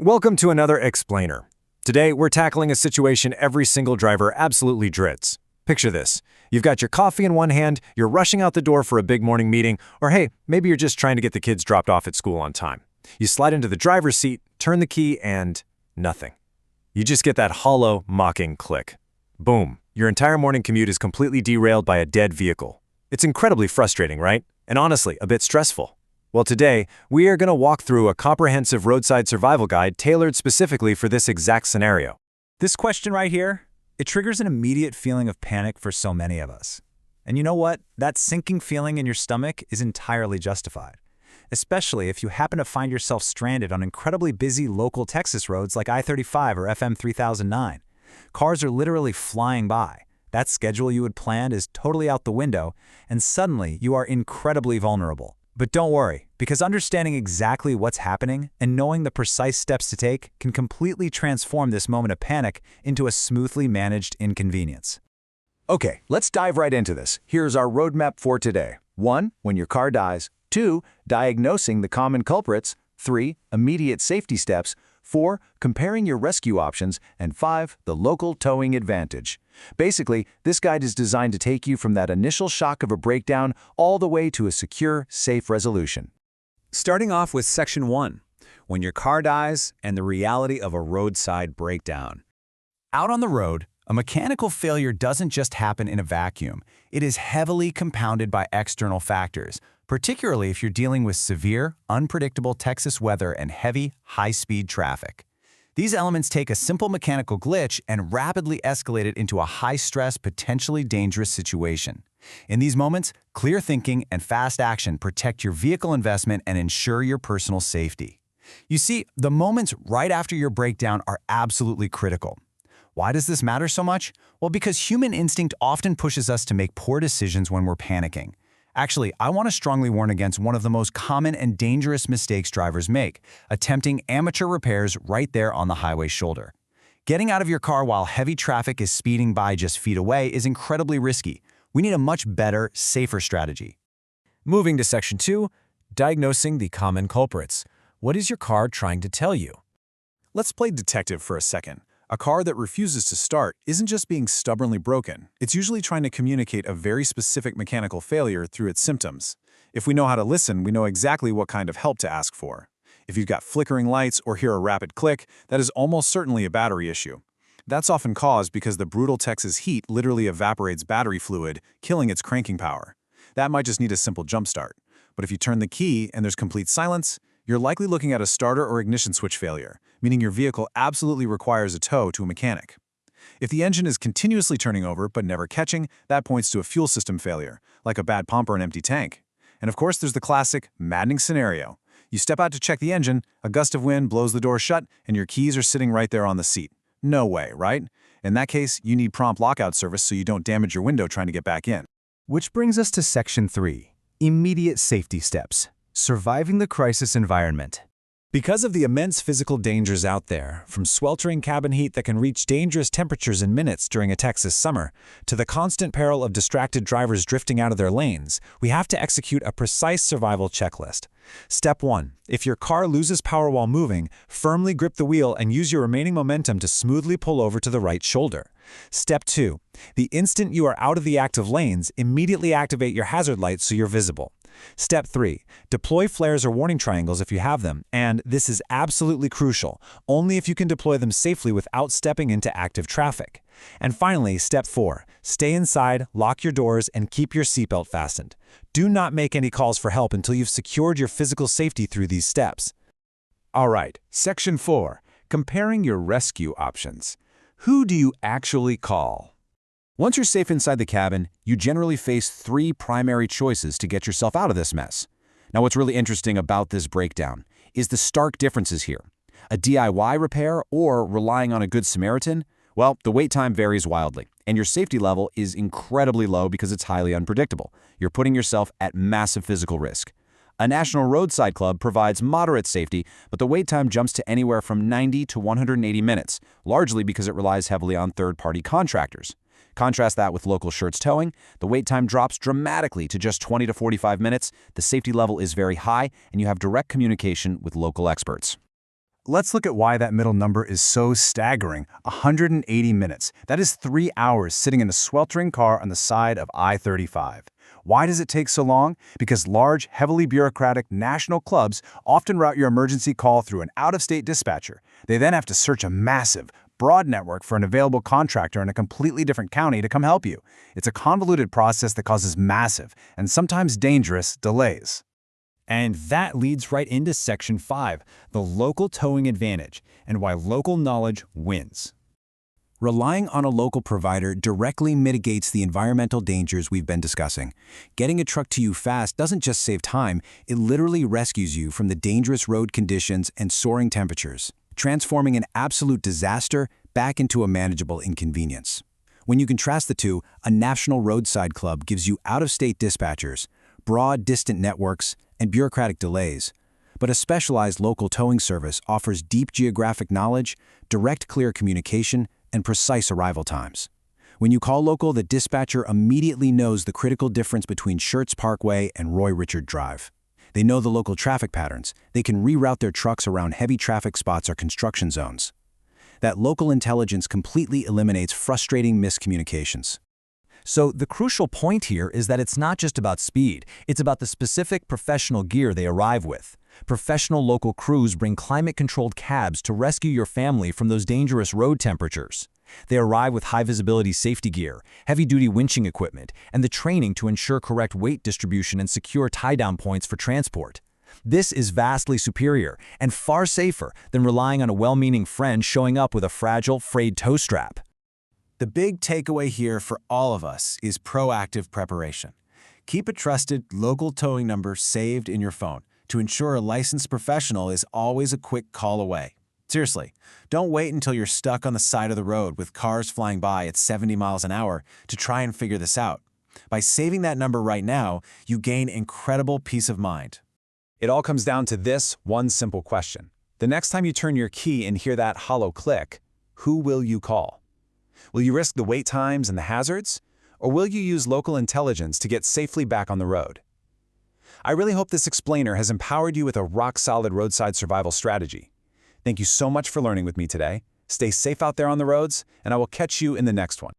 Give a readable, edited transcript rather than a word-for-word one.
Welcome to another Explainer. Today, we're tackling a situation every single driver absolutely dreads. Picture this. You've got your coffee in one hand, you're rushing out the door for a big morning meeting, or hey, maybe you're just trying to get the kids dropped off at school on time. You slide into the driver's seat, turn the key, and nothing. You just get that hollow, mocking click. Boom. Your entire morning commute is completely derailed by a dead vehicle. It's incredibly frustrating, right? And honestly, a bit stressful. Well, today, we are going to walk through a comprehensive roadside survival guide tailored specifically for this exact scenario. This question right here, it triggers an immediate feeling of panic for so many of us. And you know what? That sinking feeling in your stomach is entirely justified, especially if you happen to find yourself stranded on incredibly busy local Texas roads like I-35 or FM 3009. Cars are literally flying by. That schedule you had planned is totally out the window, and suddenly you are incredibly vulnerable. But don't worry, because understanding exactly what's happening and knowing the precise steps to take can completely transform this moment of panic into a smoothly managed inconvenience. Okay, let's dive right into this. Here's our roadmap for today. 1. When your car dies. 2. Diagnosing the common culprits. 3. Immediate safety steps. 4. Comparing your rescue options. And 5. The local towing advantage. Basically, this guide is designed to take you from that initial shock of a breakdown all the way to a secure, safe resolution. Starting off with Section 1, when your car dies and the reality of a roadside breakdown. Out on the road, a mechanical failure doesn't just happen in a vacuum. It is heavily compounded by external factors, particularly if you're dealing with severe, unpredictable Texas weather and heavy, high-speed traffic. These elements take a simple mechanical glitch and rapidly escalate it into a high-stress, potentially dangerous situation. In these moments, clear thinking and fast action protect your vehicle investment and ensure your personal safety. You see, the moments right after your breakdown are absolutely critical. Why does this matter so much? Well, because human instinct often pushes us to make poor decisions when we're panicking. Actually, I want to strongly warn against one of the most common and dangerous mistakes drivers make, attempting amateur repairs right there on the highway shoulder. Getting out of your car while heavy traffic is speeding by just feet away is incredibly risky. We need a much better, safer strategy. Moving to Section 2, diagnosing the common culprits. What is your car trying to tell you? Let's play detective for a second. A car that refuses to start isn't just being stubbornly broken. It's usually trying to communicate a very specific mechanical failure through its symptoms. If we know how to listen, we know exactly what kind of help to ask for. If you've got flickering lights or hear a rapid click, that is almost certainly a battery issue. That's often caused because the brutal Texas heat literally evaporates battery fluid, killing its cranking power. That might just need a simple jumpstart. But if you turn the key and there's complete silence, you're likely looking at a starter or ignition switch failure, meaning your vehicle absolutely requires a tow to a mechanic. If the engine is continuously turning over but never catching, that points to a fuel system failure, like a bad pump or an empty tank. And of course, there's the classic, maddening scenario. You step out to check the engine, a gust of wind blows the door shut, and your keys are sitting right there on the seat. No way, right? In that case, you need prompt lockout service so you don't damage your window trying to get back in. Which brings us to Section 3, immediate safety steps. Surviving the crisis environment. Because of the immense physical dangers out there, from sweltering cabin heat that can reach dangerous temperatures in minutes during a Texas summer, to the constant peril of distracted drivers drifting out of their lanes, we have to execute a precise survival checklist. Step 1. If your car loses power while moving, firmly grip the wheel and use your remaining momentum to smoothly pull over to the right shoulder. Step 2. The instant you are out of the active lanes, immediately activate your hazard lights so you're visible. Step 3. Deploy flares or warning triangles if you have them, and this is absolutely crucial, only if you can deploy them safely without stepping into active traffic. And finally, Step 4. Stay inside, lock your doors, and keep your seatbelt fastened. Do not make any calls for help until you've secured your physical safety through these steps. All right, Section 4, comparing your rescue options. Who do you actually call? Once you're safe inside the cabin, you generally face 3 primary choices to get yourself out of this mess. Now, what's really interesting about this breakdown is the stark differences here. A DIY repair or relying on a Good Samaritan? Well, the wait time varies wildly, and your safety level is incredibly low because it's highly unpredictable. You're putting yourself at massive physical risk. A national roadside club provides moderate safety, but the wait time jumps to anywhere from 90 to 180 minutes, largely because it relies heavily on third-party contractors. Contrast that with local Schertz towing, the wait time drops dramatically to just 20 to 45 minutes, the safety level is very high, and you have direct communication with local experts. Let's look at why that middle number is so staggering. 180 minutes. That is 3 hours sitting in a sweltering car on the side of I-35. Why does it take so long? Because large, heavily bureaucratic national clubs often route your emergency call through an out-of-state dispatcher. They then have to search a massive, broad network for an available contractor in a completely different county to come help you. It's a convoluted process that causes massive, and sometimes dangerous, delays. And that leads right into Section 5, the local towing advantage, and why local knowledge wins. Relying on a local provider directly mitigates the environmental dangers we've been discussing. Getting a truck to you fast doesn't just save time, it literally rescues you from the dangerous road conditions and soaring temperatures, transforming an absolute disaster back into a manageable inconvenience. When you contrast the two, a national roadside club gives you out-of-state dispatchers, broad, distant networks, and bureaucratic delays. But a specialized local towing service offers deep geographic knowledge, direct, clear communication, and precise arrival times. When you call local, the dispatcher immediately knows the critical difference between Schertz Parkway and Roy Richard Drive. They know the local traffic patterns. They can reroute their trucks around heavy traffic spots or construction zones. That local intelligence completely eliminates frustrating miscommunications. So the crucial point here is that it's not just about speed, it's about the specific professional gear they arrive with. Professional local crews bring climate-controlled cabs to rescue your family from those dangerous road temperatures. They arrive with high-visibility safety gear, heavy-duty winching equipment, and the training to ensure correct weight distribution and secure tie-down points for transport. This is vastly superior and far safer than relying on a well-meaning friend showing up with a fragile, frayed tow strap. The big takeaway here for all of us is proactive preparation. Keep a trusted, local towing number saved in your phone to ensure a licensed professional is always a quick call away. Seriously, don't wait until you're stuck on the side of the road with cars flying by at 70 miles an hour to try and figure this out. By saving that number right now, you gain incredible peace of mind. It all comes down to this one simple question. The next time you turn your key and hear that hollow click, who will you call? Will you risk the wait times and the hazards? Or will you use local intelligence to get safely back on the road? I really hope this explainer has empowered you with a rock-solid roadside survival strategy. Thank you so much for learning with me today. Stay safe out there on the roads, and I will catch you in the next one.